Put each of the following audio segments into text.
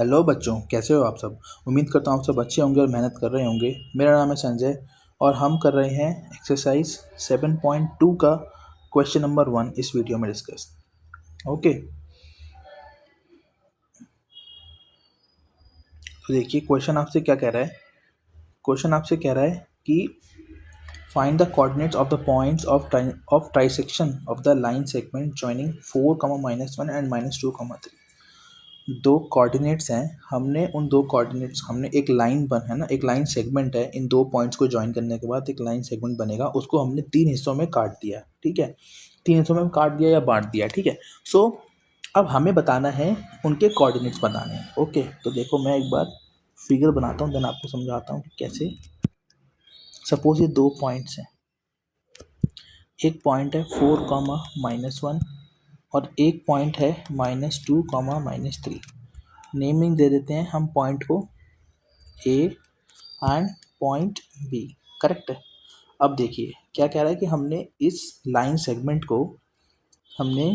Hello बच्चों, कैसे हो आप सब। उम्मीद करता हूँ आप सब अच्छे होंगे और मेहनत कर रहे होंगे। मेरा नाम है संजय और हम कर रहे हैं एक्सरसाइज 7.2 का क्वेश्चन नंबर 1 इस वीडियो में डिस्कस। ओके, तो देखिए क्वेश्चन आपसे क्या कह रहा है। क्वेश्चन आपसे कह रहा है कि find the coordinates of the points of trisection of the line segment joining 4, -1 and -2, 3। दो कोऑर्डिनेट्स हैं, हमने उन दो कोऑर्डिनेट्स हमने एक लाइन बन है ना, एक लाइन सेगमेंट है। इन दो पॉइंट्स को ज्वाइन करने के बाद एक लाइन सेगमेंट बनेगा, उसको हमने 3 हिस्सों में काट दिया। ठीक है, 3 हिस्सों में काट दिया या बांट दिया। ठीक है, सो अब हमें बताना है, उनके कोऑर्डिनेट्स बताने हैं। ओके, तो देखो मैं एक बार फिगर बनाता हूँ, देन आपको समझाता हूँ कि कैसे। सपोज ये दो पॉइंट्स हैं, एक पॉइंट है 4, -1 और एक पॉइंट है -2, -3। नेमिंग दे देते हैं हम पॉइंट को A and point B. Correct है। अब देखिए क्या कह रहा है कि हमने इस लाइन सेगमेंट को हमने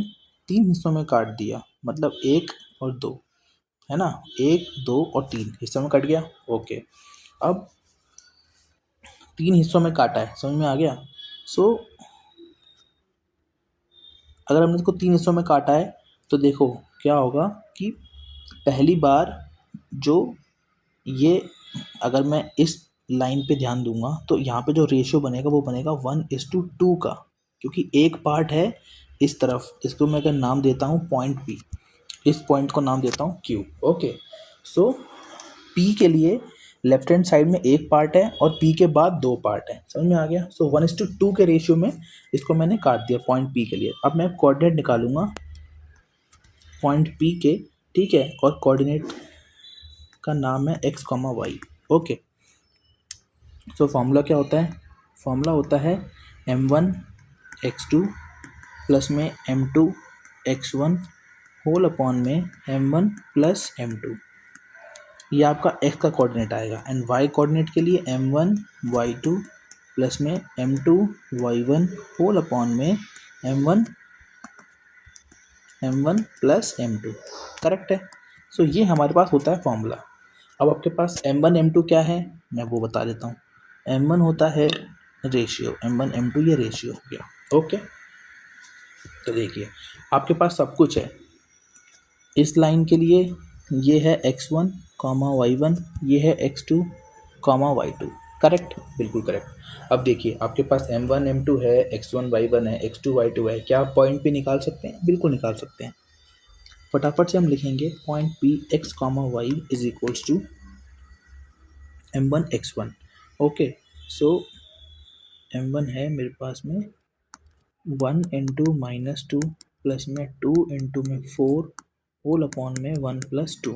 3 हिस्सों में काट दिया, मतलब 1 और 2, है ना। 1, 2 और 3 हिस्सों में कट गया। ओके, अब 3 हिस्सों में काटा है, समझ में आ गया। सो अगर हमने इसको 3 हिस्सों में काटा है तो देखो क्या होगा कि पहली बार जो ये, अगर मैं इस लाइन पे ध्यान दूंगा तो यहाँ पे जो रेशियो बनेगा वो बनेगा 1:2 का, क्योंकि एक पार्ट है इस तरफ। इसको मैं अगर नाम देता हूँ पॉइंट पी, इस पॉइंट को नाम देता हूँ क्यू। ओके, सो पी के लिए लेफ्ट हैंड साइड में एक पार्ट है और पी के बाद 2 पार्ट है, समझ में आ गया। सो 1:2 के रेशियो में इसको मैंने काट दिया पॉइंट पी के लिए। अब मैं कोऑर्डिनेट निकालूंगा पॉइंट पी के, ठीक है, और कोऑर्डिनेट का नाम है x, y। Okay, so formula क्या होता है। फॉर्मूला होता है m1 x2 प्लस में m2 x1 होल अपॉन में m1 प्लस m2। ये आपका x का कोऑर्डिनेट आएगा एंड y कोऑर्डिनेट के लिए m1 y2 प्लस में m2 y1 होल अपॉन में m1 प्लस m2। करेक्ट है। सो ये हमारे पास होता है फॉर्मूला। अब आपके पास m1 m2 क्या है, मैं वो बता देता हूँ। m1 होता है रेशियो, m1 m2 ये रेशियो हो गया। ओके, तो देखिए आपके पास सब कुछ है। इस लाइन के लिए ये है x1, y1, ये है x2, y2। करेक्ट, बिल्कुल करेक्ट। अब देखिए आपके पास m1 m2 है, x1 y1 है, x2 y2 है। क्या आप पॉइंट पे निकाल सकते हैं? बिल्कुल निकाल सकते हैं। फटाफट से हम लिखेंगे point P x, y is equals to m1 x1। Okay, so m1 है मेरे पास में 1 इंटू -2 प्लस में 2 इंटू में 4 होल अपॉन में 1 + 2,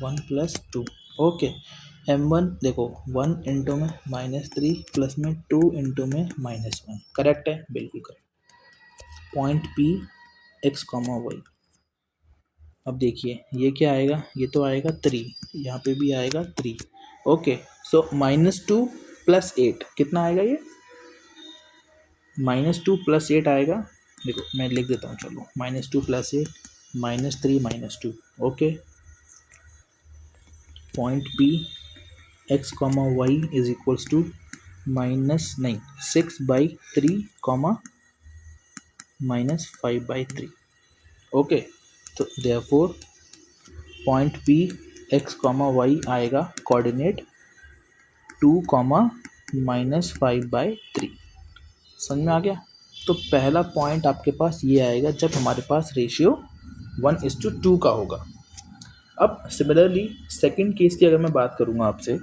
1 + 2। ओके, m1 देखो 1 इंटू में -3 प्लस में 2 इंटू में -1। करेक्ट है, बिल्कुल correct. Point P x, y। अब देखिए ये क्या आएगा, ये तो आएगा 3, यहाँ पे भी आएगा 3। ओके, सो -2 + 8 कितना आएगा, ये -2 + 8 आएगा। देखो मैं लिख देता हूँ, चलो -2 + 8 -3 -2। Okay, point P x, y is equals to 6/3, -5/3। Okay, तो therefore point P x, y आएगा कोऑर्डिनेट 2, -5/3। समझ में आ गया। तो पहला पॉइंट आपके पास ये आएगा जब हमारे पास रेशियो 1:2 का होगा। अब सिमिलरली सेकंड केस की अगर मैं बात करूँगा आपसे,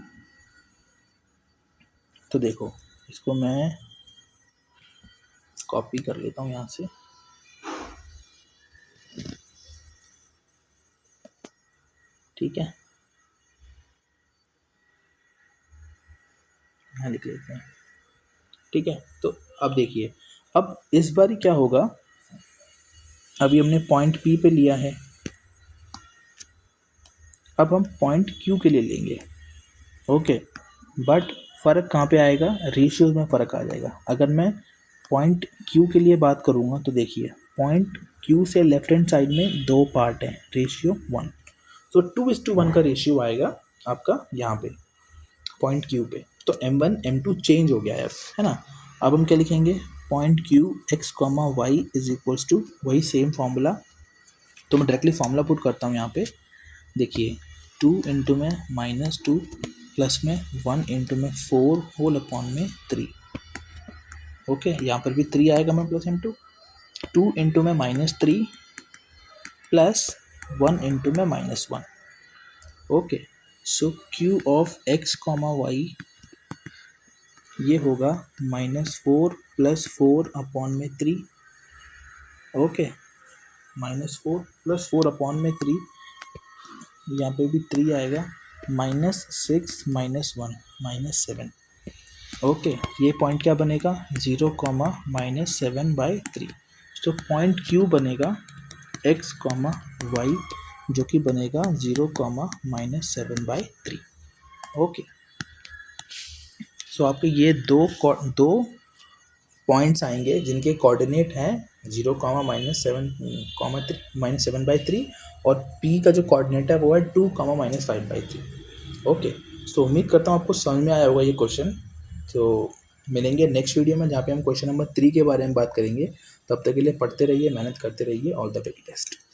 तो देखो इसको मैं कॉपी कर लेता हूँ यहाँ से। ठीक है, यहाँ लिख लेते हैं। ठीक है, तो अब देखिए, अब इस बार क्या होगा। अभी हमने पॉइंट पी पे लिया है, अब हम पॉइंट क्यू के लिए लेंगे। ओके, बट फ़र्क कहाँ पे आएगा, रेशियोज में फ़र्क आ जाएगा। अगर मैं पॉइंट क्यू के लिए बात करूँगा तो देखिए पॉइंट क्यू से लेफ्ट हैंड साइड में 2 पार्ट हैं, रेशियो 1, तो 2:1 का रेशियो आएगा आपका यहाँ पे पॉइंट क्यू पे। तो M1 M2 चेंज हो गया है ना। अब हम क्या लिखेंगे, point Q x comma Y is equals to वही सेम फॉर्मूला। तो मैं डायरेक्टली फॉर्मूला पुट करता हूँ यहाँ पे। देखिए 2 इंटू में -2 प्लस में 1 इंटू में 4 होल अपॉन में 3। ओके, यहाँ पर भी 3 आएगा मैं प्लस इंटू 2 इंटू में -3 प्लस 1 इंटू में -1। Okay, so Q of x comma Y ये होगा -4 प्लस 4 अपॉन में 3। ओके, -4 प्लस 4 अपॉन में 3, यहाँ पे भी 3 आएगा, -6 -1 -7। ओके, ये पॉइंट क्या बनेगा 0, -7/3। तो पॉइंट क्यू बनेगा x, y जो कि बनेगा 0, -7/3। ओके, सो आपके ये दो पॉइंट्स आएंगे जिनके कोऑर्डिनेट हैं 0, -7/3 और p का जो कोऑर्डिनेट है वो है 2, -5/3। ओके, सो उम्मीद करता हूँ आपको समझ में आया होगा ये क्वेश्चन। तो मिलेंगे नेक्स्ट वीडियो में जहाँ पे हम क्वेश्चन नंबर 3 के बारे में बात करेंगे। तब तक के लिए पढ़ते रहिए, मेहनत करते रहिए। All the very best.